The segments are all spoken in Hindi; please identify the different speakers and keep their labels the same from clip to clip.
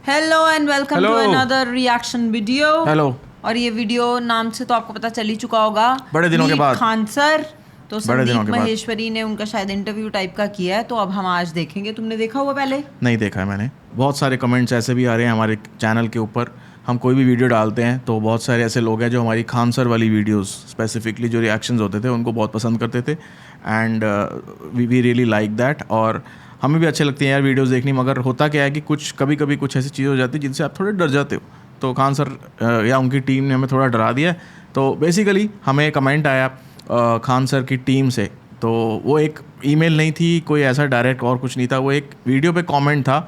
Speaker 1: Hello and welcome to another reaction video.
Speaker 2: Hello.
Speaker 1: और ये वीडियो नाम से तो आपको पता चल ही चुका होगा,
Speaker 2: बड़े दिनों के बाद
Speaker 1: खान सर। तो संदीप
Speaker 2: के
Speaker 1: महेश्वरी ने उनका शायद इंटरव्यू टाइप का किया है, तो अब हम आज देखेंगे। तुमने देखा हुआ पहले?
Speaker 2: नहीं देखा है मैंने। बहुत सारे कमेंट्स ऐसे भी आ रहे हैं हमारे चैनल के ऊपर। हम कोई भी वीडियो डालते हैं तो बहुत सारे ऐसे लोग हैं जो हमारी खान सर वाली वीडियोस स्पेसिफिकली जो रिएक्शंस होते थे उनको बहुत पसंद करते थे and we really like that. और हमें भी अच्छे लगते हैं यार वीडियोस देखनी, मगर होता क्या है कि कभी कभी कुछ ऐसी चीज़ हो जाती है जिनसे आप थोड़े डर जाते हो। तो खान सर या उनकी टीम ने हमें थोड़ा डरा दिया। तो बेसिकली हमें कमेंट आया खान सर की टीम से, तो वो एक ईमेल नहीं थी, कोई ऐसा डायरेक्ट और कुछ नहीं था, वो एक वीडियो पे कमेंट था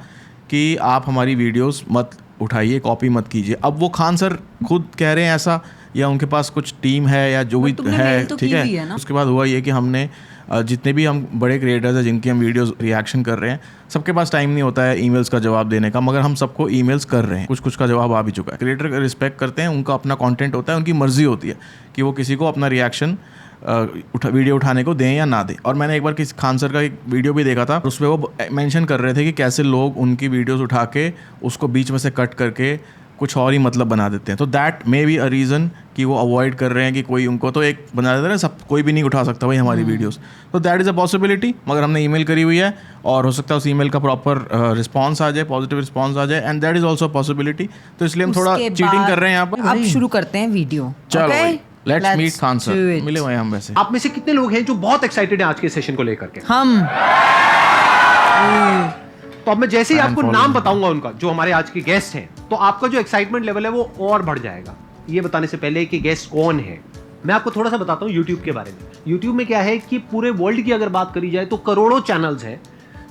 Speaker 2: कि आप हमारी वीडियोस मत उठाइए, कॉपी मत कीजिए। अब वो खान सर खुद कह रहे हैं ऐसा या उनके पास कुछ टीम है या जो भी है, ठीक है। उसके बाद हुआ ये कि हमने जितने भी हम बड़े क्रिएटर्स हैं जिनकी हम वीडियोस रिएक्शन कर रहे हैं, सबके पास टाइम नहीं होता है ईमेल्स का जवाब देने का, मगर हम सबको ईमेल्स कर रहे हैं। कुछ का जवाब आ भी चुका है। क्रिएटर का रिस्पेक्ट करते हैं, उनका अपना कंटेंट होता है, उनकी मर्जी होती है कि वो किसी को अपना रिएक्शन वीडियो उठाने को दें या ना दें। और मैंने एक बार किसी खान सर का एक वीडियो भी देखा था, उसमें वो मेंशन कर रहे थे कि कैसे लोग उनकी वीडियोस उठा के उसको बीच में से कट करके कुछ और ही मतलब बना देते हैं। तो that may be a reason कि वो अवॉइड कर रहे हैं कि कोई उनको तो एक बना देता है, सब कोई भी नहीं उठा सकता भाई हमारी वीडियोस। तो दैट इज़ अ पॉसिबिलिटी, मगर हमने ईमेल करी हुई है और हो सकता है उस ईमेल का प्रॉपर रिस्पॉन्स आ जाए, पॉजिटिव रिस्पॉन्स आ जाए, and that is also possibility. तो इसलिए हम थोड़ा चीटिंग कर रहे हैं यहाँ पर।
Speaker 1: अब शुरू करते हैं वीडियो।
Speaker 2: चलो लेट्स मीट खान सर। मिले हुए हम। वैसे
Speaker 3: आप में से कितने लोग हैं जो बहुत एक्साइटेड हैं आज के सेशन को लेकर के?
Speaker 1: हम
Speaker 3: तो अब मैं जैसे ही आपको नाम बताऊंगा उनका, जो हमारे आज के गेस्ट हैं, तो आपका जो एक्साइटमेंट लेवल है वो और बढ़ जाएगा। ये बताने से पहले कि गेस्ट कौन है, मैं आपको थोड़ा सा बताता हूँ यूट्यूब के बारे में। यूट्यूब में क्या है कि पूरे वर्ल्ड की अगर बात करी जाए तो करोड़ों चैनल्स हैं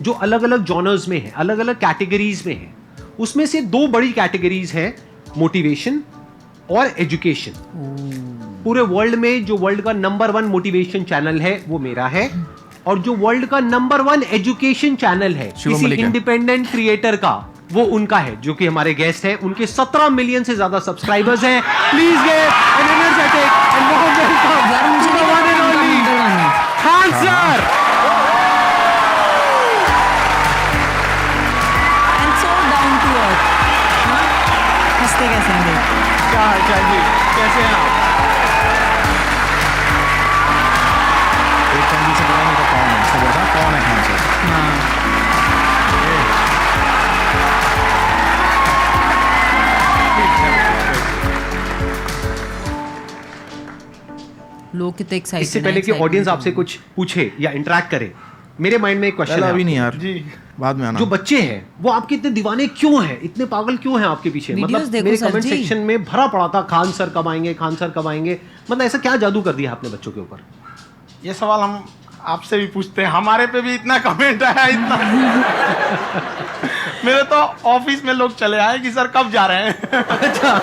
Speaker 3: जो अलग अलग जॉनर्स में है, अलग अलग कैटेगरीज में है। उसमें से दो बड़ी कैटेगरीज है, मोटिवेशन और एजुकेशन। पूरे वर्ल्ड में जो वर्ल्ड का नंबर 1 मोटिवेशन चैनल है वो मेरा है, और जो वर्ल्ड का नंबर 1 एजुकेशन चैनल है किसी इंडिपेंडेंट क्रिएटर का, वो उनका है, जो कि हमारे गेस्ट है। उनके 17 मिलियन से ज्यादा सब्सक्राइबर्स हैं। Please get an energetic and warm welcome to the one and only Khan sir.
Speaker 1: And so down to earth. हंसते कैसे हैं देख।
Speaker 3: क्या जी, कैसे हैं आप?
Speaker 2: एक कंदी से पता नहीं था कौन है, इससे बोला कौन है खान सर।
Speaker 1: लोग कितने एक्साइटेड।
Speaker 3: इससे पहले कि ऑडियंस आपसे कुछ पूछे या इंटरेक्ट करे, मेरे माइंड में एक क्वेश्चन है।
Speaker 2: अभी नहीं यार जी, बाद में आना।
Speaker 3: जो बच्चे हैं वो आपके इतने दीवाने क्यों हैं, इतने पागल क्यों हैं आपके पीछे? मतलब मेरे कमेंट सेक्शन में भरा पड़ा था, खान सर कब आएंगे, खान सर कब आएंगे। मतलब ऐसा क्या जादू कर दिया आपने बच्चों के ऊपर?
Speaker 4: ये सवाल हम आपसे भी पूछते हैं, हमारे पे भी इतना कमेंट आया, इतना मेरे तो ऑफिस में लोग चले आए कि सर कब जा रहे हैं।
Speaker 3: अच्छा।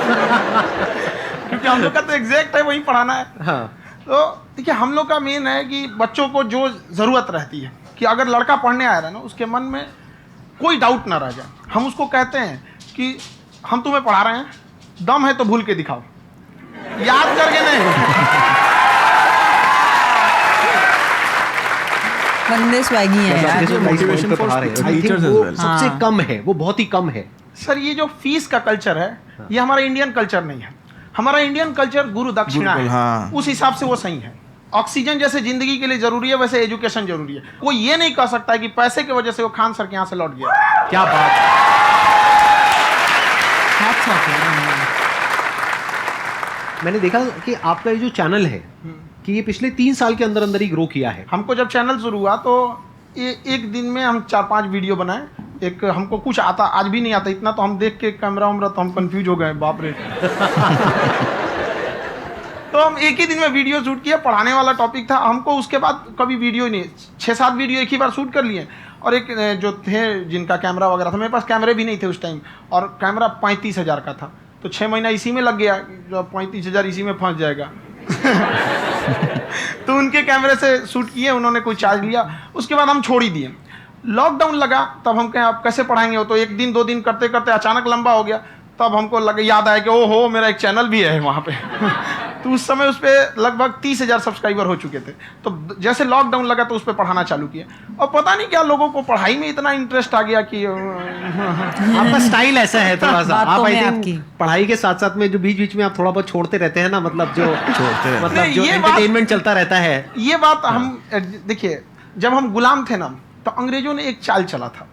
Speaker 4: क्योंकि हम लोग का तो एग्जैक्ट है वही पढ़ाना है।
Speaker 3: हाँ।
Speaker 4: तो देखिए हम लोग का मेन है कि बच्चों को जो ज़रूरत रहती है कि अगर लड़का पढ़ने आया है ना, उसके मन में कोई डाउट ना रह जाए। हम उसको कहते हैं कि हम तुम्हें पढ़ा रहे हैं, दम है तो भूल के दिखाओ, याद करके नहीं।
Speaker 1: बंदे स्वैगी हैं यार।
Speaker 3: जो मोटिवेशन पढ़ा रहे हैं, आई थिंक वो सबसे कम है, वो बहुत ही कम है।
Speaker 4: सर ये जो फीस का कल्चर है, ये हमारा इंडियन कल्चर नहीं है। हमारा इंडियन कल्चर गुरु दक्षिणा है।
Speaker 2: हाँ।
Speaker 4: उस हिसाब से वो सही है। ऑक्सीजन जैसे जिंदगी के लिए जरूरी है, wैसे एजुकेशन जरूरी है। कोई ये नहीं कह सकता है कि पैसे की वजह से वो खान सर के यहाँ से लौट गया।
Speaker 3: क्या बात है। मैंने देखा कि आपका ये जो चैनल है कि ये पिछले 3 साल के अंदर अंदर ही ग्रो किया है।
Speaker 4: हमको जब चैनल शुरू हुआ तो एक दिन में हम 4-5 वीडियो बनाए। एक हमको कुछ आता, आज भी नहीं आता इतना, तो हम देख के कैमरा उमरा तो हम कंफ्यूज हो गए, बाप रे। तो हम एक ही दिन में वीडियो शूट किया, पढ़ाने वाला टॉपिक था हमको। उसके बाद कभी वीडियो नहीं, 6-7 वीडियो एक ही बार शूट कर लिए। और एक जो थे जिनका कैमरा वगैरह था, मेरे पास कैमरे भी नहीं थे उस टाइम, और कैमरा 35,000 का था। तो 6 महीना इसी में लग गया, जो 35,000 इसी में फंस जाएगा। तो उनके कैमरे से शूट किए, उन्होंने कोई चार्ज लिया, उसके बाद हम छोड़ ही दिए। लॉकडाउन लगा, तब हम कहें आप कैसे पढ़ाएंगे। वो तो 1 दिन 2 दिन करते करते अचानक लंबा हो गया। तब हमको लगा, याद आया कि ओहो मेरा एक चैनल भी है वहाँ पे। तो उस समय उस पर लगभग 30,000 सब्सक्राइबर हो चुके थे। तो जैसे लॉकडाउन लगा तो उस पर पढ़ाना चालू किया, और पता नहीं क्या लोगों को पढ़ाई में इतना इंटरेस्ट आ गया कि
Speaker 3: आपका स्टाइल ऐसा है थोड़ा सा,
Speaker 1: बातों
Speaker 3: आप आई
Speaker 1: में
Speaker 3: थिंक
Speaker 1: आपकी।
Speaker 3: पढ़ाई के साथ साथ में जो बीच बीच में आप थोड़ा बहुत छोड़ते रहते हैं ना, मतलब जो मतलब
Speaker 4: नहीं,
Speaker 3: जो
Speaker 4: ये बात-
Speaker 3: एंटरटेनमेंट चलता रहता है।
Speaker 4: ये बात हम देखिए, जब हम गुलाम थे ना, तो अंग्रेजों ने एक चाल चला था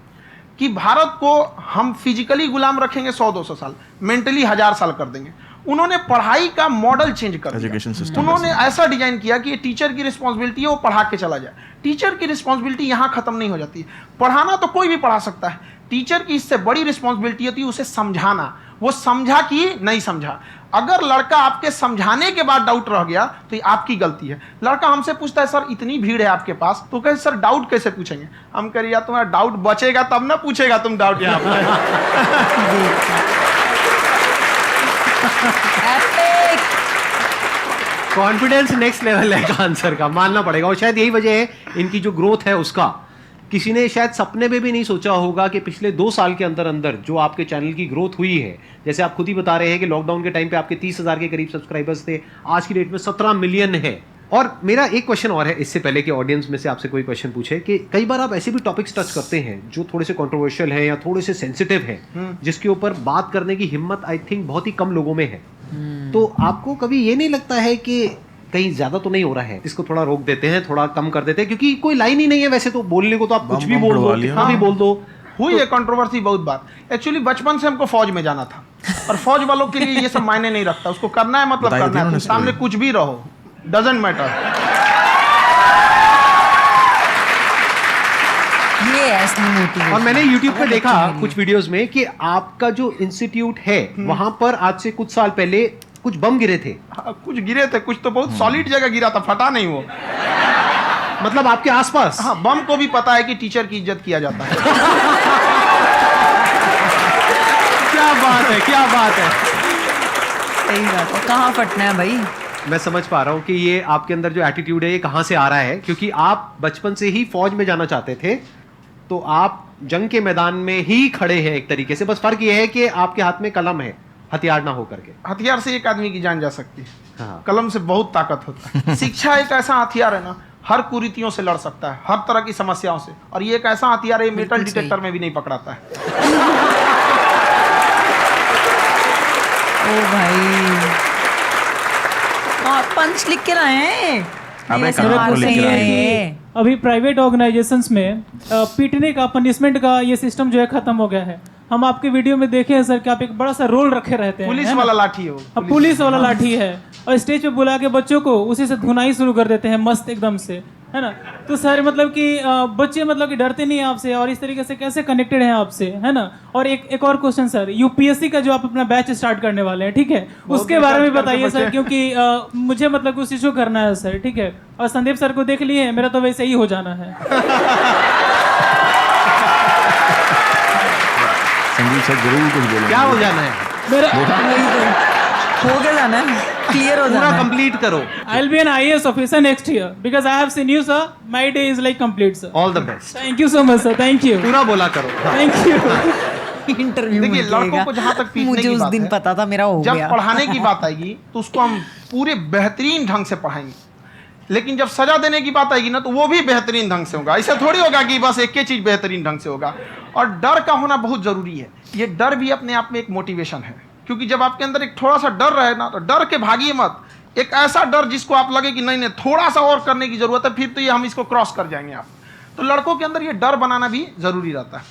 Speaker 4: कि भारत को हम फिजिकली गुलाम रखेंगे 100-200 साल, मेंटली 1000 साल कर देंगे। उन्होंने पढ़ाई का मॉडल चेंज कर दिया।
Speaker 2: एजुकेशन सिस्टम
Speaker 4: उन्होंने ऐसा डिजाइन किया कि ये टीचर की रिस्पॉन्सिबिलिटी है, वो पढ़ा के चला जाए। टीचर की रिस्पॉन्सिबिलिटी यहाँ खत्म नहीं हो जाती। पढ़ाना तो कोई भी पढ़ा सकता है, टीचर की इससे बड़ी रिस्पॉन्सिबिलिटी होती है उसे समझाना। वो समझा कि नहीं समझा। अगर लड़का आपके समझाने के बाद डाउट रह गया तो ये आपकी गलती है। लड़का हमसे पूछता है सर इतनी भीड़ है आपके पास, तो कहे सर डाउट कैसे पूछेंगे? हम कह यार तुम्हारा डाउट बचेगा तब ना पूछेगा तुम डाउट यहाँ पे।
Speaker 3: कॉन्फिडेंस नेक्स्ट लेवल है आंसर का, मानना पड़ेगा। और शायद यही वजह है इनकी जो ग्रोथ है उसका। किसी ने शायद सपने में भी नहीं सोचा होगा कि पिछले 2 साल के अंदर अंदर जो आपके चैनल की ग्रोथ हुई है, जैसे आप खुद ही बता रहे हैं कि लॉकडाउन के टाइम पे आपके 30,000 के करीब सब्सक्राइबर्स थे, आज की डेट में 17 मिलियन है। और मेरा एक क्वेश्चन और है, इससे पहले कि ऑडियंस में से आपसे कोई क्वेश्चन पूछे, कि कई बार आप ऐसे भी टॉपिक्स टच करते हैं जो थोड़े से कंट्रोवर्शियल हैं या थोड़े से सेंसिटिव हैं, जिसके ऊपर बात करने की हिम्मत आई थिंक बहुत ही कम लोगों में है। तो आपको कभी ये नहीं लगता है कि कहीं ज्यादा तो नहीं हो रहा है, इसको थोड़ा रोक देते हैं, थोड़ा कम कर देते हैं, क्योंकि कोई लाइन ही नहीं है वैसे तो बोलने को, तो आप कुछ भी बोल दो, कितना भी बोल दो।
Speaker 4: हुई है कंट्रोवर्सी बहुत बार। एक्चुअली बचपन से हमको फौज में जाना था, और फौज वालों के लिए ये सब मायने नहीं रखता। उसको करना है मतलब करना है, तुम सामने कुछ भी रहो, डजंट मैटर।
Speaker 1: ये असली मोटिवेशन।
Speaker 3: और मैंने YouTube पे देखा कुछ वीडियोस में कि आपका जो इंस्टीट्यूट है वहां पर आज से कुछ साल पहले कुछ बम गिरे थे।
Speaker 4: हाँ, कुछ गिरे थे, कुछ तो बहुत सॉलिड जगह गिरा था, फटा नहीं वो।
Speaker 3: मतलब आपके आसपास।
Speaker 4: हाँ, बम को भी पता है कि टीचर की इज्जत किया जाता है।
Speaker 3: क्या बात है, क्या बात है।
Speaker 1: सही बात है, कहाँ फटना है भाई।
Speaker 3: मैं समझ पा रहा हूँ कि ये आपके अंदर जो एटीट्यूड है ये कहाँ से आ रहा है, क्योंकि आप बचपन से ही फौज में जाना चाहते थे, तो आप जंग के मैदान में ही खड़े हैं एक तरीके से। बस फर्क ये है कि आपके हाथ में कलम है, हथियार ना हो करके।
Speaker 4: हथियार से एक आदमी की जान जा सकती है,
Speaker 3: हाँ।
Speaker 4: कलम से बहुत ताकत होता है। शिक्षा एक ऐसा हथियार है ना, हर कुरीतियों से लड़ सकता है, हर तरह की समस्याओं से। और ये एक ऐसा हथियार है, मेटल डिटेक्टर में भी नहीं पकड़ाता है।
Speaker 1: ओ भाई, पंच लिख के लाए हैं।
Speaker 2: अबे
Speaker 1: ऐसे
Speaker 2: कहाँ
Speaker 1: मार
Speaker 2: को
Speaker 1: से
Speaker 2: लिख
Speaker 1: ही
Speaker 2: रहा
Speaker 1: आए
Speaker 2: है?
Speaker 1: हैं।
Speaker 5: अभी प्राइवेट ऑर्गेनाइजेशंस में पीटने का, पनिशमेंट का ये सिस्टम जो है खत्म हो गया है। हम आपके वीडियो में देखे हैं सर कि आप एक बड़ा सा रोल रखे रहते हैं,
Speaker 4: पुलिस
Speaker 5: है ना?
Speaker 4: वाला लाठी है वो।
Speaker 5: हाँ, पुलिस वाला लाठी है, और स्टेज पे बुला के बच्चों को उसी से धुनाई शुरू कर देते हैं मस्त एकदम से, है ना? तो सर मतलब कि बच्चे मतलब कि डरते नहीं हैं आपसे, और इस तरीके से कैसे कनेक्टेड हैं आपसे, है ना? और एक और क्वेश्चन सर, यूपीएससी का जो आप अपना बैच स्टार्ट करने वाले हैं, ठीक है, उसके बारे में बताइए सर, क्योंकि मुझे मतलब उस चीज़ को करना है सर, ठीक है? और संदीप सर को देख लिए, मेरा तो वैसे ही हो जाना है।
Speaker 2: संदीप सर जरूर कुछ बोलेंगे।
Speaker 3: क्या हो जाना है?
Speaker 5: मेरा
Speaker 1: हो गया जाना है, क्लियर हो
Speaker 3: पूरा
Speaker 1: जाना है।
Speaker 3: कंप्लीट करो।
Speaker 5: I'll be an IAS officer next year because I have seen you, sir. My day is like complete, sir.
Speaker 3: All the best.
Speaker 5: Thank you so much, sir. Thank you.
Speaker 3: पूरा बोला करो। हाँ।
Speaker 5: Thank you.
Speaker 1: इंटरव्यू
Speaker 4: देखिए, लड़कों को जहाँ तक पीटने
Speaker 1: मुझे
Speaker 4: की
Speaker 1: उस
Speaker 4: बात
Speaker 1: दिन
Speaker 4: है,
Speaker 1: पता था मेरा हो
Speaker 4: जब
Speaker 1: गया।
Speaker 4: पढ़ाने की बात आएगी तो उसको हम पूरे बेहतरीन ढंग से पढ़ाएंगे। लेकिन जब सजा देने की बात आएगी ना, तो वो भी बेहतरीन ढंग से होगा। ऐसा थोड़ी होगा कि बस एक ही चीज बेहतरीन ढंग से होगा। और डर का होना बहुत जरूरी है। ये डर भी अपने आप में एक मोटिवेशन है, क्योंकि जब आपके अंदर एक थोड़ा सा डर रहे ना, तो डर के भागिए मत। एक ऐसा डर जिसको आप लगे कि नहीं नहीं थोड़ा सा और करने की जरूरत है, फिर तो ये हम इसको क्रॉस कर जाएंगे आप। तो लड़कों के अंदर ये डर बनाना भी जरूरी रहता है।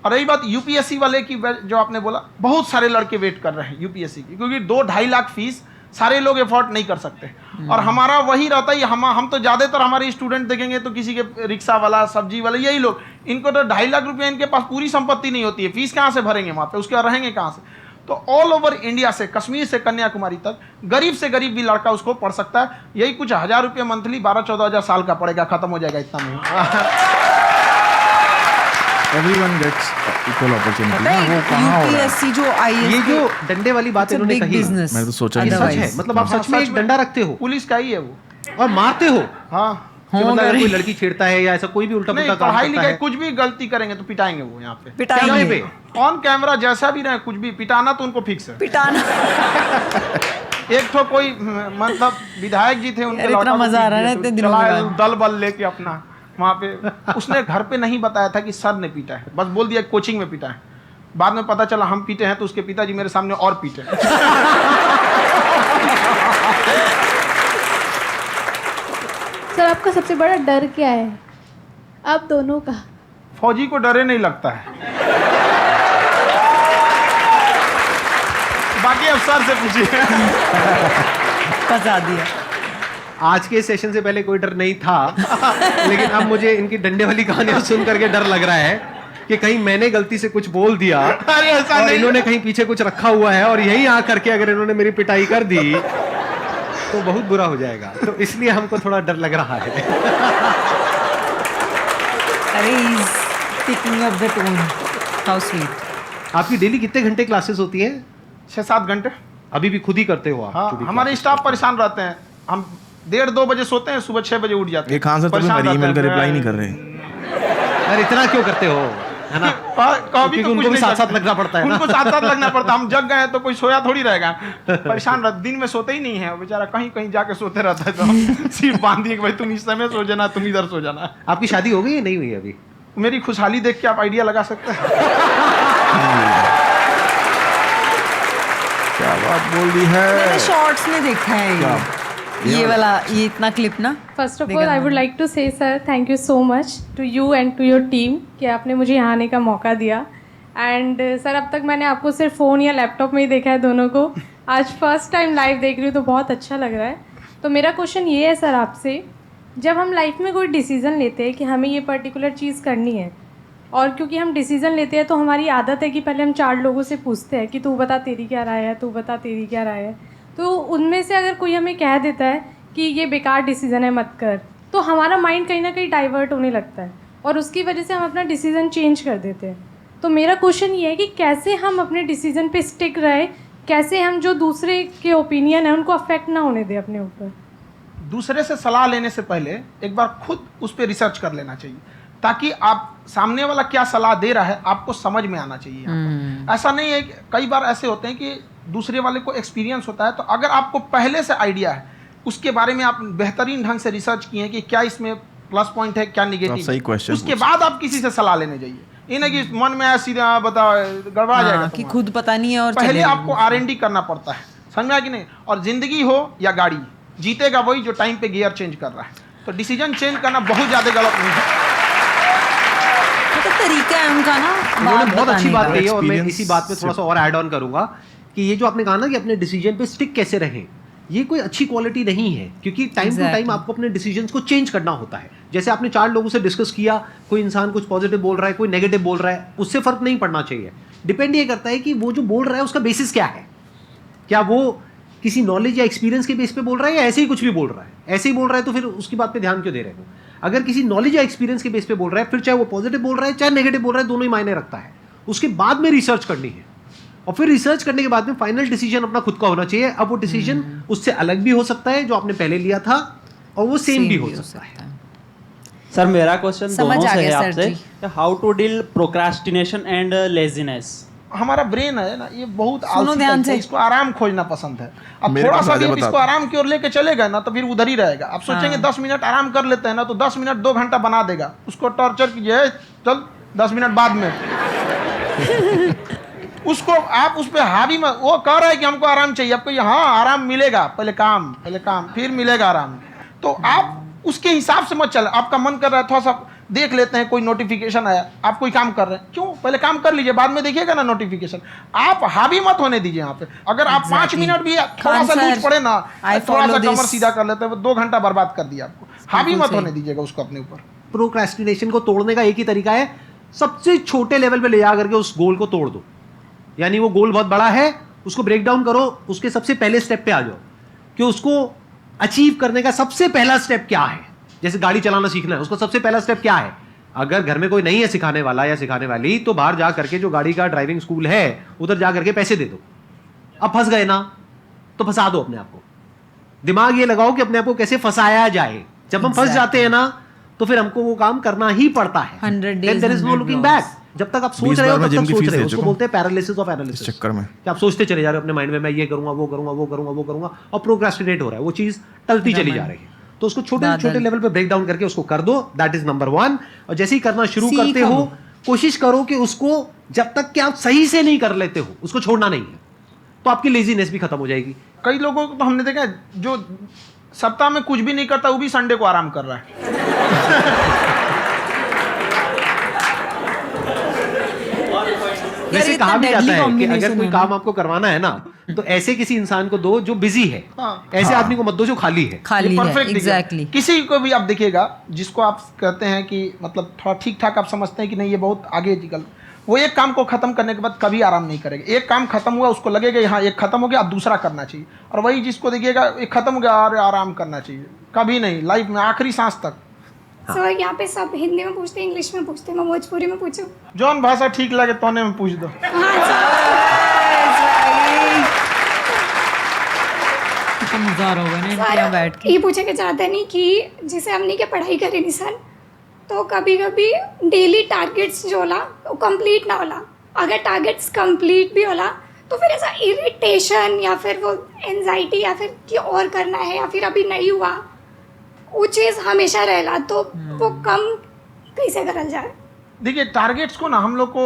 Speaker 4: और रही बात यूपीएससी वाले की, जो आपने बोला, बहुत सारे लड़के वेट कर रहे हैं यूपीएससी की, क्योंकि 2-2.5 लाख फीस सारे लोग एफोर्ड नहीं कर सकते। और हमारा वही रहता है, हम तो ज़्यादातर हमारे स्टूडेंट देखेंगे तो किसी के रिक्शा वाला, सब्जी वाला, यही लोग, इनको तो 2.5 लाख रुपया इनके पास पूरी संपत्ति नहीं होती है। फीस कहाँ से भरेंगे वहाँ पे, उसके बाद रहेंगे कहाँ से? तो ऑल ओवर इंडिया से, कश्मीर से कन्याकुमारी तक, गरीब से गरीब भी लड़का उसको पढ़ सकता है। यही कुछ 1000 रुपये मंथली, 12-14 हज़ार साल का पड़ेगा, खत्म हो जाएगा इतना में।
Speaker 2: Everyone gets equal opportunity।
Speaker 1: पता
Speaker 2: हाँ, वो
Speaker 1: है
Speaker 2: कहाँ हो रहा है?
Speaker 1: यूपीएससी जो आईएएस
Speaker 3: ये जो डंडे वाली बात
Speaker 1: It's a
Speaker 3: इन्होंने
Speaker 1: big
Speaker 3: कही,
Speaker 1: business।
Speaker 2: मैंने तो सोचा
Speaker 3: ये
Speaker 2: नहीं।
Speaker 3: सच है।
Speaker 1: Otherwise।
Speaker 3: मतलब आप सच में एक डंडा रखते हो
Speaker 4: पुलिस का ही है वो।
Speaker 3: और मारते हो
Speaker 4: हाँ,
Speaker 3: कि मतलब अगर कोई लड़की छेड़ता है या ऐसा कोई भी उल्टा
Speaker 4: नहीं,
Speaker 3: पुल्टा काम
Speaker 4: पढ़ाई
Speaker 3: करता
Speaker 4: लिखाई
Speaker 3: है,
Speaker 4: कुछ भी गलती करेंगे तो पिटाएंगे वो यहाँ पे।
Speaker 1: पिटाएंगे
Speaker 3: पे
Speaker 4: ऑन कैमरा जैसा भी रहे, कुछ भी पिटाना तो उनको फिक्स है।
Speaker 1: पिटाना।
Speaker 4: एक तो कोई मतलब विधायक जी थे, उनके
Speaker 1: यार, इतना
Speaker 4: लड़का को
Speaker 1: मजा आ रहा है ना
Speaker 4: पीट दिया,
Speaker 1: इतने
Speaker 4: तो
Speaker 1: दिनों के
Speaker 4: चला
Speaker 1: बाद।
Speaker 4: दल बल लेके अपना वहाँ पे। उसने घर पे नहीं बताया था कि सर ने पीटा है, बस बोल दिया कोचिंग में पीटा है। बाद में पता चला हम पीटे हैं, तो उसके पिताजी मेरे सामने और पीटे।
Speaker 6: सर आपका सबसे बड़ा डर क्या है आप दोनों का?
Speaker 4: फौजी को डरे नहीं लगता है। बाकी अफसर से पूछिए।
Speaker 1: फंसा दिया।
Speaker 3: आज के सेशन से पहले कोई डर नहीं था, लेकिन अब मुझे इनकी डंडे वाली कहानियां सुन करके डर लग रहा है कि कहीं मैंने गलती से कुछ बोल दिया
Speaker 4: अरे ऐसा
Speaker 3: और
Speaker 4: नहीं।
Speaker 3: इन्होंने कहीं पीछे कुछ रखा हुआ है और यहीं आ करके अगर इन्होंने मेरी पिटाई कर दी तो बहुत बुरा हो जाएगा, तो इसलिए हमको थोड़ा डर लग रहा है।
Speaker 1: अरे speaking of the tone, how sweet.
Speaker 3: आपकी डेली कितने घंटे क्लासेस होती हैं?
Speaker 4: 6-7 घंटे।
Speaker 3: अभी भी खुद ही करते हो आप?
Speaker 4: हाँ,
Speaker 3: खुद ही
Speaker 4: हमारे
Speaker 3: classes
Speaker 4: स्टाफ
Speaker 3: करते
Speaker 4: परेशान रहते हैं। हम 1:30-2 बजे सोते हैं, सुबह 6 बजे उठ जाते हैं।
Speaker 2: ये खान सर तभी
Speaker 4: परेशान
Speaker 2: हमारी ईमेल का
Speaker 4: रहते हैं।
Speaker 2: रिप्लाई नहीं कर रहे।
Speaker 3: हो? यार इतना क्यों करते हो, है ना?
Speaker 4: कभी
Speaker 3: क्योंकि
Speaker 4: तो
Speaker 3: उनको
Speaker 4: कुछ
Speaker 3: भी
Speaker 4: नहीं
Speaker 3: साथ साथ
Speaker 4: करते।
Speaker 3: लगना पड़ता है ना।
Speaker 4: उनको साथ साथ लगना पड़ता है। हम जग गए हैं तो कोई सोया थोड़ी रहेगा। परेशान रहते, दिन में सोते ही नहीं है बेचारा, कहीं कहीं जाके सोते रहता है। तो सिर्फ बांध दिए कि भाई तुम इस समय सो जाना, तुम इधर सो जाना।
Speaker 3: आपकी शादी हो गई या नहीं हुई अभी?
Speaker 4: मेरी खुशहाली देख के आप आइडिया लगा सकते हैं।
Speaker 2: क्या बात बोल दी
Speaker 1: मैंने
Speaker 2: है।
Speaker 1: शॉर्ट्स में देखा है ये वाला, ये इतना क्लिप ना।
Speaker 6: फर्स्ट ऑफ
Speaker 1: देखा
Speaker 6: ऑल आई
Speaker 1: मैंने।
Speaker 6: Would like to say sir thank you so much to you and to your team कि आपने मुझे यहाँ आने का मौका दिया। एंड सर अब तक मैंने आपको सिर्फ फ़ोन या लैपटॉप में ही देखा है दोनों को, आज फर्स्ट टाइम लाइव देख रही हूँ तो बहुत अच्छा लग रहा है। तो मेरा क्वेश्चन ये है सर आपसे, जब हम लाइफ में कोई डिसीज़न लेते हैं कि हमें ये पर्टिकुलर चीज़ करनी है, और क्योंकि हम डिसीज़न लेते हैं तो हमारी आदत है कि पहले हम 4 लोगों से पूछते हैं कि तू बता तेरी क्या राय है, तू बता तेरी क्या राय है। तो उनमें से अगर कोई हमें कह देता है कि ये बेकार डिसीज़न है मत कर, तो हमारा माइंड कहीं ना कहीं डाइवर्ट होने लगता है और उसकी वजह से हम अपना डिसीज़न चेंज कर देते हैं। तो मेरा क्वेश्चन ये है कि कैसे हम अपने डिसीज़न पे स्टिक रहे, कैसे हम जो दूसरे के ओपिनियन है उनको अफेक्ट ना होने दें अपने ऊपर।
Speaker 4: दूसरे से सलाह लेने से पहले एक बार खुद उस पर रिसर्च कर लेना चाहिए, ताकि आप सामने वाला क्या सलाह दे रहा है आपको समझ में आना चाहिए यहाँ पर। ऐसा नहीं है कि कई बार ऐसे होते हैं कि दूसरे वाले को एक्सपीरियंस होता है, तो अगर आपको पहले से आइडिया है, उसके बारे में आप बेहतरीन ढंग से रिसर्च किए हैं कि क्या इसमें प्लस पॉइंट है, क्या
Speaker 2: आप सही
Speaker 4: निगेटिव,
Speaker 2: question
Speaker 4: उसके
Speaker 2: पूछ
Speaker 4: बाद आप किसी से सलाह लेने जाइए। ये नहीं कि मन में आया सीधा बताओ गड़बड़ा जाएगा
Speaker 1: हाँ, कि
Speaker 4: तुम्हारा।
Speaker 1: खुद पता नहीं है और
Speaker 4: पहले
Speaker 1: चलेगा।
Speaker 4: आपको R&D करना पड़ता है, समझ में आया कि नहीं। और जिंदगी हो या गाड़ी, जीतेगा वही जो टाइम पे गियर चेंज कर रहा है। तो डिसीजन चेंज करना बहुत ज्यादा गलत नहीं है।
Speaker 1: तो तरीका है उनका ना
Speaker 3: उन्होंने बहुत अच्छी बात
Speaker 1: बताने
Speaker 3: कही है और मैं
Speaker 2: Experience
Speaker 3: इसी बात पे थोड़ा सा और ऐड ऑन करूंगा कि ये जो आपने कहा ना कि अपने डिसीजन पे स्टिक कैसे रहें, ये कोई अच्छी क्वालिटी नहीं है, क्योंकि टाइम टू टाइम
Speaker 1: Exactly.
Speaker 3: आपको अपने डिसीजंस को चेंज करना होता है। जैसे आपने 4 लोगों से डिस्कस किया, कोई इंसान कुछ पॉजिटिव बोल रहा है, कोई नेगेटिव बोल रहा है, उससे फर्क नहीं पड़ना चाहिए। डिपेंड ये करता है कि वो जो बोल रहा है उसका बेसिस क्या है, क्या वो किसी नॉलेज या एक्सपीरियंस के बेस पे बोल रहा है या ऐसे ही कुछ भी बोल रहा है। ऐसे ही बोल रहा है तो फिर उसकी बात पे ध्यान क्यों दे रहे हो। अगर किसी नॉलेज या एक्सपीरियंस के बेस पे बोल रहा है, फिर चाहे वो पॉजिटिव बोल रहा है चाहे नेगेटिव बोल रहा है, दोनों ही मायने रखता है। उसके बाद में रिसर्च करनी है और फिर रिसर्च करने के बाद में फाइनल डिसीजन अपना खुद का होना चाहिए। अब वो डिसीजन उससे अलग भी हो सकता है जो आपने पहले लिया था, और वो सेम भी हो सकता है।
Speaker 7: सर मेरा क्वेश्चन
Speaker 1: समझ
Speaker 7: दोनों
Speaker 1: आ
Speaker 7: से
Speaker 1: गया
Speaker 7: है
Speaker 1: सर
Speaker 7: आपसे, how to deal procrastination and laziness.
Speaker 4: हमारा ब्रेन है ना, ये बहुत
Speaker 1: सुनो
Speaker 4: आलसी
Speaker 1: ध्यान
Speaker 4: टाइप है,
Speaker 1: से।
Speaker 4: इसको आराम खोजना पसंद है। अब
Speaker 2: मेरे
Speaker 4: थोड़ा
Speaker 2: पास
Speaker 4: सा भी
Speaker 2: राजा
Speaker 4: आप इसको
Speaker 2: बताता।
Speaker 4: आराम की ओर लेके चलेगा ना तो फिर उधर ही रहेगा। आप सोचेंगे 10 मिनट आराम कर लेते हैं ना, तो 10 मिनट 2 घंटा बना देगा। उसको टॉर्चर कीजिए, चल 10 मिनट बाद में। उसको आप उस पर हावी मत, वो कह रहा है कि हमको आराम चाहिए, आपको हाँ आराम मिलेगा, पहले काम फिर मिलेगा आराम। तो आप उसके हिसाब से मत चल। आपका मन कर रहा है थोड़ा सा देख लेते हैं, कोई नोटिफिकेशन आया, आप कोई काम कर रहे हैं, क्यों पहले काम कर लीजिए, बाद में देखिएगा ना नोटिफिकेशन। आप हावी मत होने दीजिए यहाँ पे। अगर आप 5 मिनट भी थोड़ा
Speaker 1: खान
Speaker 4: सा लूज
Speaker 1: सर,
Speaker 4: पड़े ना,
Speaker 1: I
Speaker 4: थोड़ा सा
Speaker 1: follow
Speaker 4: कमर
Speaker 1: this.
Speaker 4: सीधा कर लेते हैं, 2 घंटा बर्बाद कर दिया आपको। हावी मत
Speaker 1: सही।
Speaker 4: होने दीजिएगा उसको अपने ऊपर।
Speaker 3: प्रोक्रेस्टिनेशन को तोड़ने का एक ही तरीका है, सबसे छोटे लेवल पे ले जा करके उस गोल को तोड़ दो। यानी वो गोल बहुत बड़ा है, उसको ब्रेक डाउन करो, उसके सबसे पहले स्टेप पे आ जाओ कि उसको अचीव करने का सबसे पहला स्टेप क्या है। जैसे गाड़ी चलाना सीखना है, उसका सबसे पहला स्टेप क्या है। अगर घर में कोई नहीं है सिखाने वाला या सिखाने वाली, तो बाहर जा करके जो गाड़ी का ड्राइविंग स्कूल है उधर जा करके पैसे दे दो। अब फंस गए ना तो फंसा दो अपने आप को। दिमाग ये लगाओ कि अपने आप को कैसे फंसाया जाए। जब हम फंस जाते हैं ना तो फिर हमको वो काम करना ही पड़ता है।
Speaker 1: 100
Speaker 3: Then there is no
Speaker 1: 100
Speaker 3: looking
Speaker 1: laws.
Speaker 3: back. जब तक आप
Speaker 2: 20
Speaker 3: सोच रहे हो
Speaker 2: बार मैं
Speaker 3: तब
Speaker 2: जिम
Speaker 3: तक
Speaker 2: की
Speaker 3: सोच
Speaker 2: फीस
Speaker 3: रहे
Speaker 2: दे
Speaker 3: हो, उसको
Speaker 2: चुका हूं
Speaker 3: बोलते हैं पैरालिसिस ऑफ
Speaker 2: इस
Speaker 3: एनालिसिस।
Speaker 2: चक्कर में
Speaker 3: कि आप सोचते चले जा रहे हो अपने माइंड में, मैं ये करूंगा वो करूंगा वो करूंगा वो करूंगा और प्रोक्रेस्टिनेट हो रहा है, वो चीज टलती चली जा रही है। तो उसको छोटे छोटे लेवल पे ब्रेक डाउन करके उसको कर दो, दैट इज नंबर 1। और जैसे ही करना शुरू करते हो कोशिश करो कि उसको जब तक कि आप सही से नहीं कर लेते हो उसको छोड़ना नहीं है, तो आपकी लेजीनेस भी खत्म हो जाएगी।
Speaker 4: कई लोगों को तो हमने देखा है, जो सप्ताह में कुछ भी नहीं करता वो भी संडे को आराम कर रहा है।
Speaker 3: वैसे कहा भी जाता है कि अगर कोई काम आपको करवाना है ना तो ऐसे किसी इंसान को दो जो बिजी है, ऐसे आदमी को मत दो जो खाली है।
Speaker 1: खाली है,
Speaker 4: परफेक्ट
Speaker 1: एग्जैक्टली।
Speaker 4: किसी को भी आप देखिएगा जिसको आप कहते हैं कि मतलब थोड़ा ठीक ठाक आप समझते हैं कि नहीं ये बहुत आगे निकल, वो एक काम को खत्म करने के बाद कभी आराम नहीं करेगा। एक काम खत्म हुआ उसको लगेगा हाँ एक खत्म हो गया अब दूसरा करना चाहिए, और वही जिसको देखिएगा एक खत्म हो गया और आराम करना चाहिए, कभी नहीं लाइफ में आखिरी सांस तक।
Speaker 8: सर यहाँ पे सब हिंदी में पूछते हैं, इंग्लिश में पूछते हैं, मैं भोजपुरी में पूछूं?
Speaker 4: जौन भाषा ठीक लगे तोने में पूछ दो।
Speaker 1: मजा आ रहा होगा ना यहाँ बैठ के।
Speaker 8: ये पूछे के चाहते नहीं कि जैसे हमने क्या पढ़ाई करी नहीं सर, तो कभी कभी डेली टारगेट्स जो होला वो कंप्लीट ना होला, अगर टारगेट्स कंप्लीट भी होला तो फिर ऐसा इरिटेशन या फिर वो एंजाइटी या फिर कि और करना है या फिर अभी नहीं हुआ वो चीज़ हमेशा रहेला, तो वो कम कैसे करल जाए?
Speaker 4: देखिए टारगेट्स को ना हम लोग को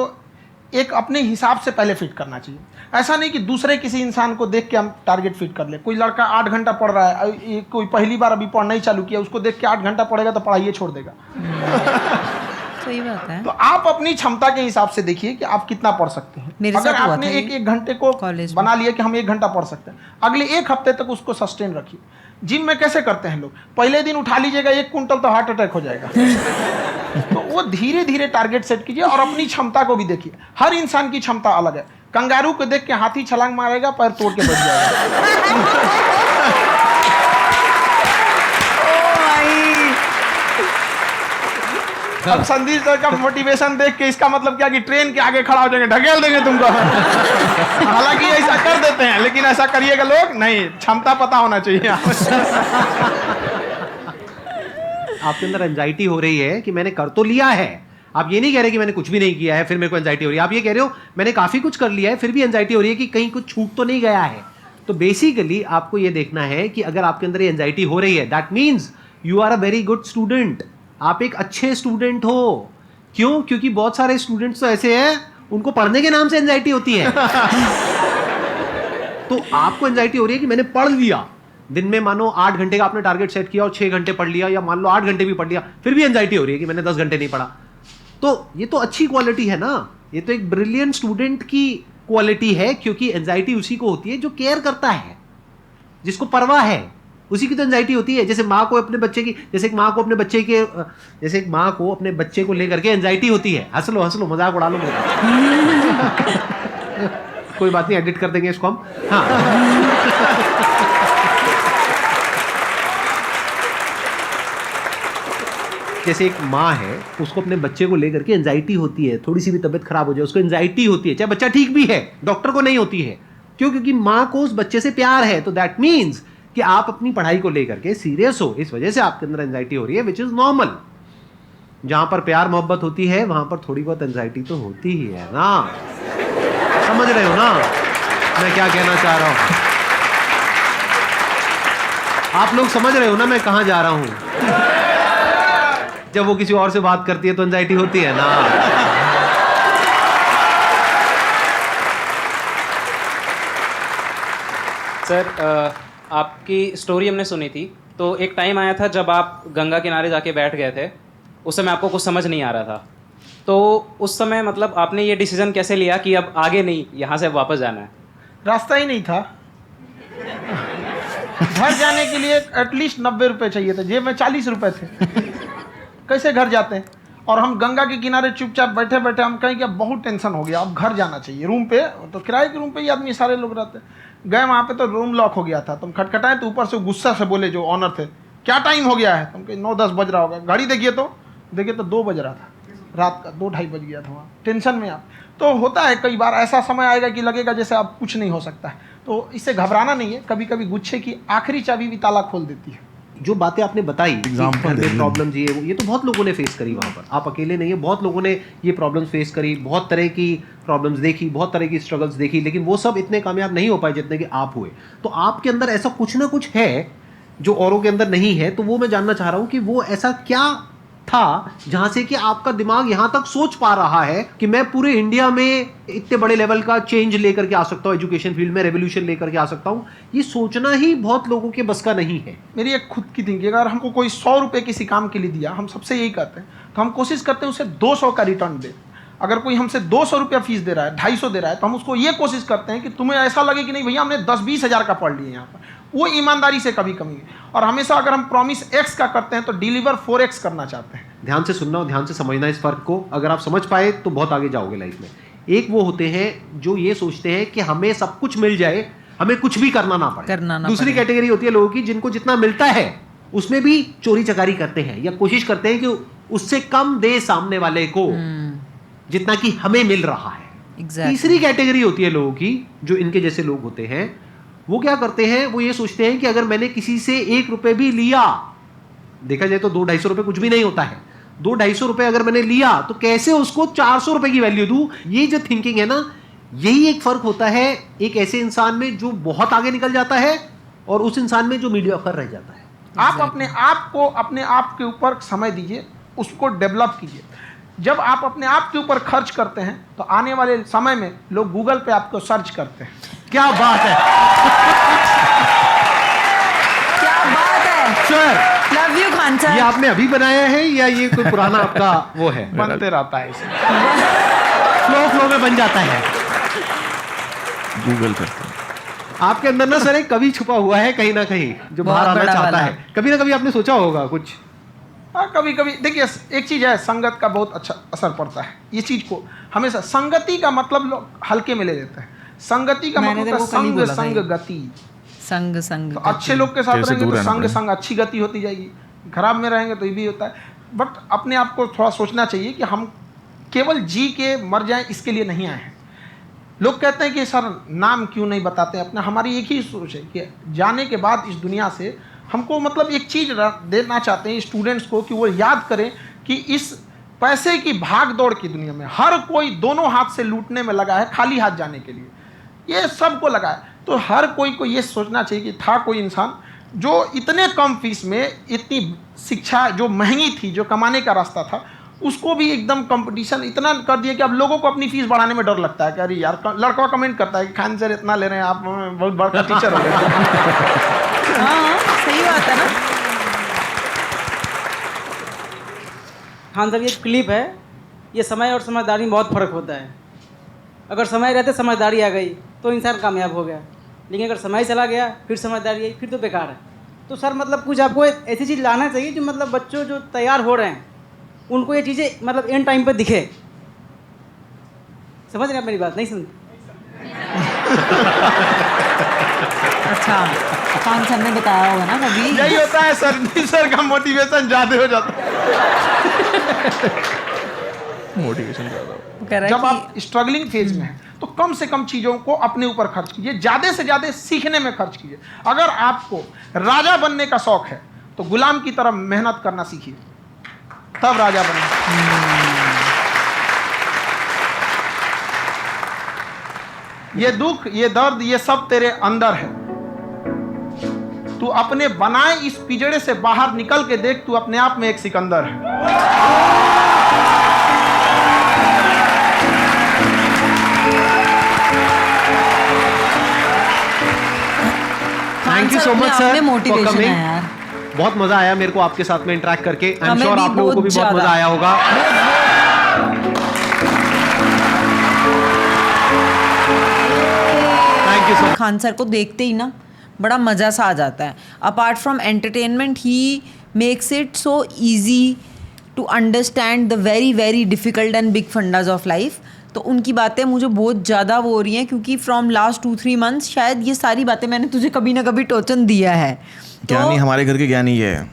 Speaker 4: एक अपने हिसाब से पहले फिट करना चाहिए। ऐसा नहीं कि दूसरे किसी इंसान को देख के हम टारगेट फिट कर ले। कोई लड़का 8 घंटा पढ़ रहा है, कोई पहली बार अभी पढ़ना ही चालू किया, उसको देख के 8 घंटा पढ़ेगा तो पढ़ाइए छोड़ देगा।
Speaker 1: सही बात है।
Speaker 4: तो आप अपनी क्षमता के हिसाब से देखिए कि आप कितना पढ़ सकते हैं।
Speaker 1: मेरे
Speaker 4: अगर
Speaker 1: साथ हुआ
Speaker 4: आपने
Speaker 1: था
Speaker 4: एक घंटे को
Speaker 1: कॉलेज
Speaker 4: बना लिया कि हम 1 घंटा पढ़ सकते हैं, अगले 1 हफ्ते तक उसको सस्टेन रखिए। जिम में कैसे करते हैं लोग, पहले दिन उठा लीजिएगा 1 कुंटल तो हार्ट अटैक हो जाएगा। तो वो धीरे धीरे टारगेट सेट कीजिए और अपनी क्षमता को भी देखिए। हर इंसान की क्षमता अलग है। कंगारू को देख के हाथी छलांग मारेगा, पैर तोड़ के बैठ जाएगा। अब संदीप सर का मोटिवेशन देख के इसका मतलब क्या कि ट्रेन के आगे खड़ा हो जाएंगे, ढकेल देंगे तुमको। हालांकि ऐसा कर देते हैं, लेकिन ऐसा करिएगा लोग नहीं, क्षमता पता होना चाहिए।
Speaker 3: आपके अंदर एंजाइटी हो रही है कि मैंने कर तो लिया है, आप ये नहीं कह रहे कि मैंने कुछ भी नहीं किया है फिर मेरे को एंजाइटी हो रही है, आप ये कह रहे हो मैंने काफी कुछ कर लिया है फिर भी एंजाइटी हो रही है कि कहीं कुछ छूट तो नहीं गया है। तो बेसिकली आपको ये देखना है कि अगर आपके अंदर ये एंजाइटी हो रही है, that means you are a very good student, आप एक अच्छे स्टूडेंट हो। क्यों? क्योंकि बहुत सारे स्टूडेंट्स तो ऐसे हैं उनको पढ़ने के नाम से एंजाइटी होती है। तो आपको एंजाइटी हो रही है कि मैंने पढ़ लिया, दिन में मानो 8 घंटे का आपने टारगेट सेट किया और 6 घंटे पढ़ लिया, या मान लो 8 घंटे भी पढ़ लिया, फिर भी एंजाइटी हो रही है कि मैंने 10 घंटे नहीं पढ़ा। तो ये तो अच्छी क्वालिटी है ना, ये तो एक ब्रिलियंट स्टूडेंट की क्वालिटी है, क्योंकि एंजाइटी उसी को होती है जो केयर करता है, जिसको परवाह है, उसी की तो एंजाइटी होती है। जैसे माँ को अपने बच्चे की, जैसे एक माँ को अपने बच्चे के, जैसे एक माँ को अपने बच्चे को लेकर के एंजाइटी होती है। हंस लो मजाक उड़ा लो मेरा। कोई बात नहीं, एडिट कर देंगे इसको हम। हाँ जैसे एक माँ है, उसको अपने बच्चे को लेकर के एंजाइटी होती है, थोड़ी सी भी तबीयत खराब हो जाए उसको एंजाइटी होती है, चाहे बच्चा ठीक भी है, डॉक्टर को नहीं होती है। क्यों? क्योंकि माँ को उस बच्चे से प्यार है। तो दैट मीन्स कि आप अपनी पढ़ाई को लेकर के सीरियस हो, इस वजह से आपके अंदर एंजाइटी हो रही है, विच इज नॉर्मल। जहां पर प्यार मोहब्बत होती है वहां पर थोड़ी बहुत एंजाइटी तो होती ही है ना। समझ रहे हो ना मैं क्या कहना चाह रहा हूं? आप लोग समझ रहे हो ना मैं कहां जा रहा हूं? जब वो किसी और से बात करती है तो एंजाइटी होती है ना।
Speaker 7: सर आपकी स्टोरी हमने सुनी थी, तो एक टाइम आया था जब आप गंगा किनारे जाके बैठ गए थे, उस समय आपको कुछ समझ नहीं आ रहा था, तो उस समय मतलब आपने ये डिसीजन कैसे लिया कि अब आगे नहीं, यहाँ से वापस जाना है?
Speaker 4: रास्ता ही नहीं था। घर जाने के लिए एटलीस्ट 90 रुपये चाहिए थे, जेब में 40 रुपये थे। कैसे घर जाते हैं? और हम गंगा के किनारे चुपचाप बैठे बैठे हम कहें कि अब बहुत टेंशन हो गया, अब घर जाना चाहिए। रूम पे तो किराए के रूम पे ही आदमी सारे लोग रहते। गए वहाँ पे तो रूम लॉक हो गया था, तुम खटखटाए तो ऊपर से गुस्सा से बोले जो ऑनर थे, क्या टाइम हो गया है? तुम कहे 9-10 बज रहा होगा। घड़ी देखिए तो 2 बज रहा था, रात का 2-2:30 बज गया था। वहाँ टेंशन में आप तो होता है, कई बार ऐसा समय आएगा कि लगेगा जैसे अब कुछ नहीं हो सकता है। तो इससे घबराना नहीं है। कभी कभी गुच्छे की आखिरी चाबी भी ताला खोल देती है।
Speaker 3: जो बातें आपने बताई,
Speaker 2: Example
Speaker 3: घर
Speaker 2: दे
Speaker 3: में
Speaker 2: दिए।
Speaker 3: प्रॉब्लम ये तो बहुत लोगों ने फेस करी वहाँ पर, आप अकेले नहीं है, बहुत लोगों ने ये प्रॉब्लम्स फेस करी, बहुत तरह की प्रॉब्लम्स देखी, बहुत तरह की स्ट्रगल्स देखी, लेकिन वो सब इतने कामयाब नहीं हो पाए जितने कि आप हुए। तो आपके अंदर ऐसा कुछ ना कुछ है जो औरों के अंदर नहीं है, तो वो मैं जानना चाह रहा हूँ कि वो ऐसा क्या था जहां से कि आपका दिमाग यहां तक सोच पा रहा है कि मैं पूरे इंडिया में इतने बड़े लेवल का चेंज लेकर के आ सकता हूं, एजुकेशन फील्ड में रेवोल्यूशन लेकर के आ सकता हूं। ये सोचना ही बहुत लोगों के बस का नहीं है।
Speaker 4: मेरी एक खुद की थिंकिंग, अगर हमको कोई 100 रुपये किसी काम के लिए दिया, हम सबसे यही कहते हैं, तो हम कोशिश करते हैं उसे 200 का रिटर्न दे। अगर कोई हमसे 200 रुपया फीस दे रहा है, 250 दे रहा है, तो हम उसको ये कोशिश करते हैं कि तुम्हें ऐसा लगे कि नहीं भैया हमने 10-20 हज़ार का पढ़ लिया यहाँ पर, वो ईमानदारी से कभी कमी नहीं। और हमेशा अगर हम प्रॉमिस X का करते हैं तो डिलीवर 4X करना चाहते हैं।
Speaker 3: ध्यान से सुनना और ध्यान से समझना इस फर्क को, अगर आप समझ पाए तो बहुत आगे जाओगे लाइफ में। एक वो होते हैं जो ये सोचते हैं कि हमें सब कुछ मिल जाए, हमें कुछ भी करना ना पड़े। दूसरी कैटेगरी होती है लोगों की जिनको जितना मिलता है उसमें भी चोरी चकारी करते हैं या कोशिश करते हैं कि उससे कम दे सामने वाले को जितना कि हमें मिल रहा है। तीसरी कैटेगरी होती है लोगों की जो इनके जैसे लोग होते हैं, वो क्या करते हैं, वो ये सोचते हैं कि अगर मैंने किसी से 1 रुपए भी लिया, देखा जाए तो 200-250 रुपए कुछ भी नहीं होता है, 200-250 रुपए अगर मैंने लिया तो कैसे उसको 400 रुपए की वैल्यू दूं। ये जो थिंकिंग है ना, यही एक फर्क होता है एक ऐसे इंसान में जो बहुत आगे निकल जाता है और उस इंसान में जो मीडियोकर रह जाता है।
Speaker 4: आप अपने आप को अपने आप के ऊपर समय दीजिए, उसको डेवलप कीजिए। जब आप अपने आप के ऊपर खर्च करते हैं तो आने वाले समय में लोग गूगल पे आपको सर्च करते हैं।
Speaker 3: क्या बात है,
Speaker 1: क्या बात है
Speaker 3: sir.
Speaker 1: Love you Khan sir.
Speaker 3: ये आपने अभी बनाया है या ये कोई पुराना आपका वो है?
Speaker 4: बनते रहता है इसे,
Speaker 3: फ्लो में बन जाता है।
Speaker 2: गूगल करते हैं।
Speaker 3: आपके अंदर ना सर एक कवि छुपा हुआ है कहीं ना कहीं जो
Speaker 1: बहुत
Speaker 3: बाहर आना
Speaker 1: बड़ा
Speaker 3: चाहता
Speaker 1: वाला।
Speaker 3: है। कभी ना कभी आपने सोचा होगा कुछ?
Speaker 4: हाँ, कभी कभी देखिए, एक चीज़ है, संगत का बहुत अच्छा असर पड़ता है। ये चीज़ को हमेशा संगति का मतलब लोग हल्के में ले लेते हैं। संगति का
Speaker 1: मैंने
Speaker 4: मतलब
Speaker 1: तेरे
Speaker 4: होता
Speaker 1: को कल ही
Speaker 4: है
Speaker 1: बोला
Speaker 4: संग
Speaker 1: था
Speaker 4: संग
Speaker 1: ये।
Speaker 4: गति।
Speaker 1: संग
Speaker 4: तो अच्छे लोग के साथ
Speaker 2: तेरे से
Speaker 4: रहेंगे
Speaker 2: दूर
Speaker 4: तो
Speaker 2: रहना
Speaker 4: संग
Speaker 2: पड़ेगा।
Speaker 4: संग अच्छी गति होती जाएगी, खराब में रहेंगे तो ये भी होता है। बट अपने आप को थोड़ा सोचना चाहिए कि हम केवल जी के मर जाएं इसके लिए नहीं आए हैं। लोग कहते हैं कि सर नाम क्यों नहीं बताते अपना, हमारी एक ही सोच है कि जाने के बाद इस दुनिया से हमको मतलब एक चीज़ देना चाहते हैं स्टूडेंट्स को कि वो याद करें कि इस पैसे की भाग दौड़ की दुनिया में हर कोई दोनों हाथ से लूटने में लगा है खाली हाथ जाने के लिए, ये सबको लगा है। तो हर कोई को ये सोचना चाहिए कि था कोई इंसान जो इतने कम फीस में इतनी शिक्षा जो महंगी थी, जो कमाने का रास्ता था, उसको भी एकदम कंपटीशन इतना कर दिया कि अब लोगों को अपनी फीस बढ़ाने में डर लगता है कि अरे यार, लड़का कमेंट करता है कि खान सर इतना ले रहे हैं, आप बहुत बड़ा टीचर हो गए।
Speaker 1: हाँ सही बात है ना।
Speaker 7: हाँ सर, ये क्लिप है, ये समय और समझदारी में बहुत फ़र्क होता है। अगर समय रहते समझदारी आ गई तो इंसान कामयाब हो गया, लेकिन अगर समय चला गया फिर समझदारी आई फिर तो बेकार है। तो सर मतलब कुछ आपको ऐसी चीज़ लाना चाहिए जो मतलब बच्चों जो तैयार हो रहे हैं उनको ये चीज़ें मतलब एंड टाइम पर दिखे। समझ रहे हैं आप मेरी बात? नहीं समझ?
Speaker 1: अच्छा, खान सर ने बताया होगा ना कभी।
Speaker 4: यही होता है सर, सर का मोटिवेशन ज़्यादा हो जाता है।
Speaker 2: मोटिवेशन ज़्यादा।
Speaker 1: वो कह रहा है
Speaker 4: जब
Speaker 1: कि
Speaker 4: आप स्ट्रगलिंग फेज में हैं तो कम से कम चीज़ों को अपने ऊपर खर्च कीजिए, ज़्यादा से ज़्यादा सीखने में खर्च कीजिए। अगर आपको राजा बनने का शौक है तो गुलाम की तरह मेहनत करना सीखिए, तब राजा बनेंगे। ये दुख, ये दर्द, ये सब तेरे अंदर है। तू अपने बनाए इस पिंजड़े से बाहर निकल के देख, तू अपने आप में एक सिकंदर है।
Speaker 3: Thank you so much sir,
Speaker 1: motivation है यार।
Speaker 3: बहुत मजा आया मेरे को आपके साथ में इंटरेक्ट करके। आई एम
Speaker 1: हमें
Speaker 3: श्योर
Speaker 1: भी
Speaker 3: आप लोगों को भी बहुत
Speaker 1: बहुत
Speaker 3: मजा आया होगा। Thank you so much.
Speaker 1: Khan sir को देखते ही ना बड़ा मज़ा सा आ जाता है। Apart from entertainment he makes it so easy to understand the very very difficult and big fundas of life. तो उनकी बातें मुझे बहुत ज़्यादा वो हो रही हैं क्योंकि फ्रॉम लास्ट 2-3 मंथ्स शायद ये सारी बातें मैंने तुझे कभी ना कभी टोचन दिया है।
Speaker 2: ज्ञानी हमारे घर के ज्ञानी ये है।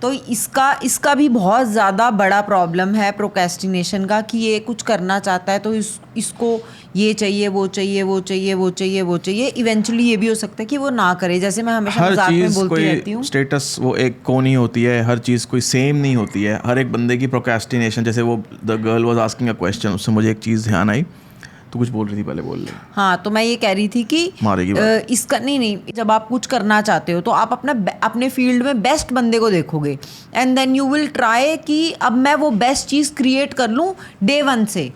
Speaker 1: तो इसका भी बहुत ज़्यादा बड़ा प्रॉब्लम है प्रोक्रेस्टिनेशन का, कि ये कुछ करना चाहता है तो इसको ये चाहिए, वो चाहिए, वो चाहिए, वो चाहिए, वो चाहिए, इवेंचुअली ये भी हो सकता है कि वो ना करे। जैसे मैं हमेशा
Speaker 2: हर
Speaker 1: मजाक में
Speaker 2: चीज़
Speaker 1: बोलती रहती
Speaker 2: कोई
Speaker 1: हूँ,
Speaker 2: स्टेटस वो एक कोनी होती है, हर चीज़ कोई सेम नहीं होती है। हर एक बंदे की प्रोक्रेस्टिनेशन, जैसे वो the girl was asking a question, उससे मुझे एक चीज़ ध्यान आई। तो कुछ बोल रही थी, पहले बोल रही।
Speaker 1: हाँ, तो मैं ये कह रही थी कि
Speaker 2: मारेगी बात।
Speaker 1: इसका नहीं, जब आप कुछ करना चाहते हो तो आप अपने फील्ड में बेस्ट बंदे को देखोगे and then you will try कि अब मैं वो बेस्ट चीज़ क्रिएट कर लूँ डे 1 से,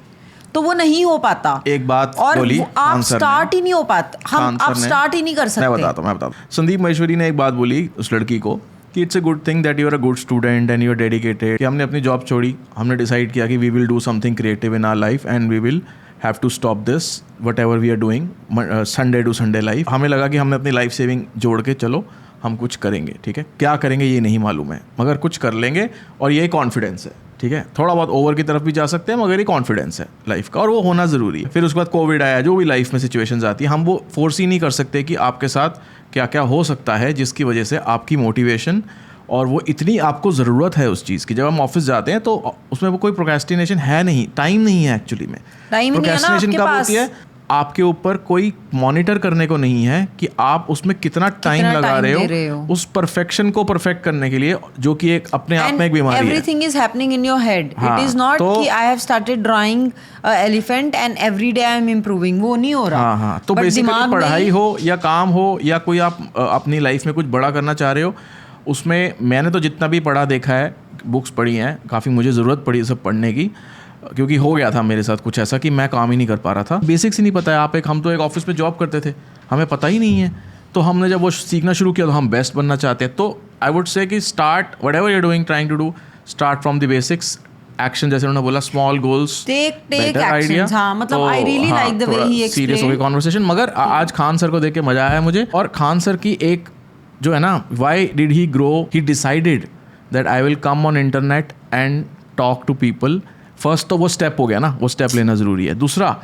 Speaker 1: तो वो नहीं हो पाता।
Speaker 2: एक बात
Speaker 1: और
Speaker 2: बोली
Speaker 1: आप स्टार्ट ही नहीं हो पाते, आप स्टार्ट ही नहीं कर सकते।
Speaker 2: मैं बताता हूँ। संदीप महेश्वरी ने एक बात बोली उस लड़की को कि it's a good thing that you are a good student and you are dedicated. कि हमने अपनी जॉब छोड़ी, हमने डिसाइड किया कि we will do something creative in our life and we will have to stop this whatever we are doing Sunday to Sunday life. हमें लगा कि हमने अपनी लाइफ सेविंग जोड़ के चलो हम कुछ करेंगे, ठीक है। क्या करेंगे ये नहीं मालूम है, मगर कुछ कर लेंगे, और यही कॉन्फिडेंस है, ठीक है। थोड़ा बहुत ओवर की तरफ भी जा सकते हैं, मगर ये कॉन्फिडेंस है लाइफ का, और वो होना ज़रूरी है। फिर उसके बाद कोविड आया, जो भी लाइफ में सिचुएशंस आती है, हम वो फोर्स ही नहीं कर सकते कि आपके साथ क्या क्या हो सकता है, जिसकी वजह से आपकी मोटिवेशन और वो इतनी आपको ज़रूरत है उस चीज़ की। जब हम ऑफिस जाते हैं तो उसमें वो कोई प्रोक्रेस्टिनेशन है नहीं, टाइम नहीं है एक्चुअली में। प्रोक्रेस्टिनेशन कब होती है? आपके ऊपर कोई मॉनिटर करने को नहीं है कि आप उसमें कितना टाइम लगा रहे हो उस परफेक्शन को परफेक्ट करने के लिए, जो कि एक अपने आप में एक बीमारी है।
Speaker 1: Everything is happening in your head, it is not कि I have started drawing elephant and every day I am improving, वो नहीं हो रहा।
Speaker 2: हाँ, तो बेसिकली पढ़ाई हो या काम हो या कोई आप अपनी लाइफ में कुछ बड़ा करना चाह रहे हो, उसमें मैंने तो जितना भी पढ़ा देखा है, बुक्स पढ़ी हैं, काफ़ी मुझे ज़रूरत पड़ी सब पढ़ने की, क्योंकि हो गया था मेरे साथ कुछ ऐसा कि मैं काम ही नहीं कर पा रहा था। बेसिक्स ही नहीं पता है। हम तो एक ऑफिस में जॉब करते थे, हमें पता ही नहीं है। तो हमने जब वो सीखना शुरू किया तो हम बेस्ट बनना चाहते हैं। तो आई वुड से कि start whatever you're doing, trying to do, start from the basics. Action, जैसे उन्होंने बोला, स्मॉल गोल्स,
Speaker 1: टेक एक्शंस। हाँ, मतलब I really like the way he explained.
Speaker 2: Serious हो गई कॉन्वर्सेशन। मगर आज खान सर को देख के मजा आया मुझे। और खान सर की एक जो है ना, why did he grow, he decided that I will come on internet and talk to people. First तो वो स्टेप हो गया ना, वो स्टेप लेना ज़रूरी है। दूसरा,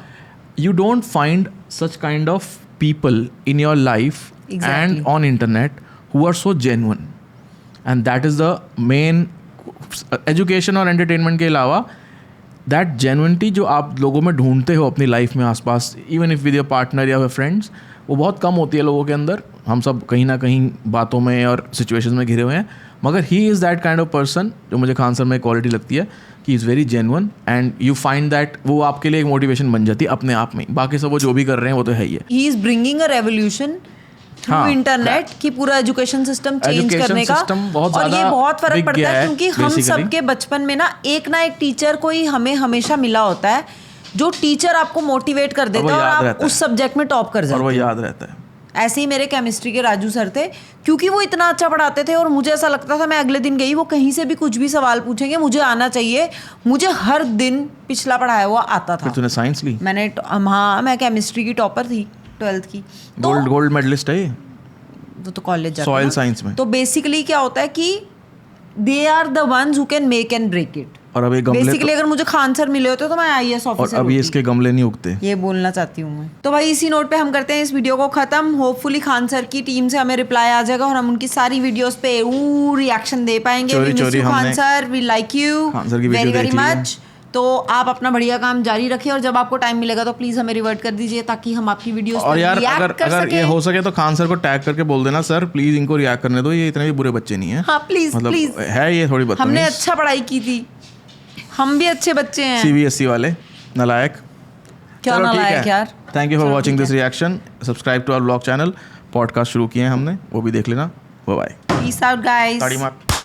Speaker 2: you don't find such kind of people in your life and on internet who are so genuine, and that is the main. Education और एंटरटेनमेंट के अलावा दैट जेन्युइनिटी जो आप लोगों में ढूंढते हो अपनी लाइफ में आसपास, even if with your partner या फ्रेंड्स, वो बहुत कम होती है लोगों के अंदर। हम सब कहीं ना कहीं बातों में और सिचुएशंस में घिरे हुए हैं, मगर he is that kind of person जो मुझे खान सर में क्वालिटी लगती है कि is very genuine, and you find that वो आपके लिए एक मोटिवेशन बन जाती है अपने आप में। बाकी सब वो जो भी कर रहे हैं वो तो है ही है।
Speaker 1: He is bringing a revolution through internet की पूरा एजुकेशन सिस्टम चेंज करने का। और ये बहुत फर्क पड़ता है, क्योंकि हम सबके बचपन में ना एक टीचर कोई हमें हमेशा मिला होता है, जो टीचर आपको मोटिवेट कर देता है और आप उस सब्जेक्ट में टॉप कर जाते
Speaker 2: हैं, और वो याद रहता है।
Speaker 1: ऐसे ही मेरे केमिस्ट्री के राजू सर थे, क्योंकि वो इतना अच्छा पढ़ाते थे और मुझे ऐसा लगता था मैं अगले दिन गई, वो कहीं से भी कुछ भी सवाल पूछेंगे मुझे आना चाहिए। मुझे हर दिन पिछला पढ़ाया हुआ आता था।
Speaker 2: तूने साइंस ली?
Speaker 1: मैंने हाँ, मैं केमिस्ट्री की टॉपर थी 12th की।
Speaker 2: गोल्ड मेडलिस्ट है ये?
Speaker 1: वो तो कॉलेज जाते
Speaker 2: सॉइल साइंस में।
Speaker 1: तो बेसिकली क्या होता है कि they are the ones who can make and break it.
Speaker 2: और अब ये गमले
Speaker 1: बेसिकली अगर मुझे खान सर मिले होते तो मैं IAS ऑफिसर।
Speaker 2: और अभी इसके गमले नहीं उगते, ये
Speaker 1: बोलना चाहती हूँ मैं। तो भाई इसी नोट पे हम करते हैं इस वीडियो को खत्म। होपफुली खान सर की टीम से हमें रिप्लाई आ जाएगा और हम उनकी सारी वीडियोस पे रिएक्शन दे पाएंगे। Khan sir, we like you very very much. तो आप अपना बढ़िया काम जारी रखें, और जब आपको टाइम मिलेगा तो प्लीज हमें रिवर्ट कर दीजिए, ताकि हम आपकी वीडियोस
Speaker 2: और यार अगर ये हो सके तो खान सर को टैग करके बोल देना, सर प्लीज इनको रिएक्ट करने दो, ये इतने भी बुरे बच्चे नहीं है।
Speaker 1: हाँ प्लीज,
Speaker 2: मतलब
Speaker 1: प्लीज
Speaker 2: है ये थोड़ी बदतमीज।
Speaker 1: हमने अच्छा पढ़ाई की थी, हम भी अच्छे बच्चे हैं।
Speaker 2: CBSE वाले नालायक।
Speaker 1: क्या नालायक यार।
Speaker 2: Thank you for watching this reaction. Subscribe to our blog channel, podcast शुरू किए हैं हमने, वो भी देख लेना। Bye bye.
Speaker 1: Peace out guys.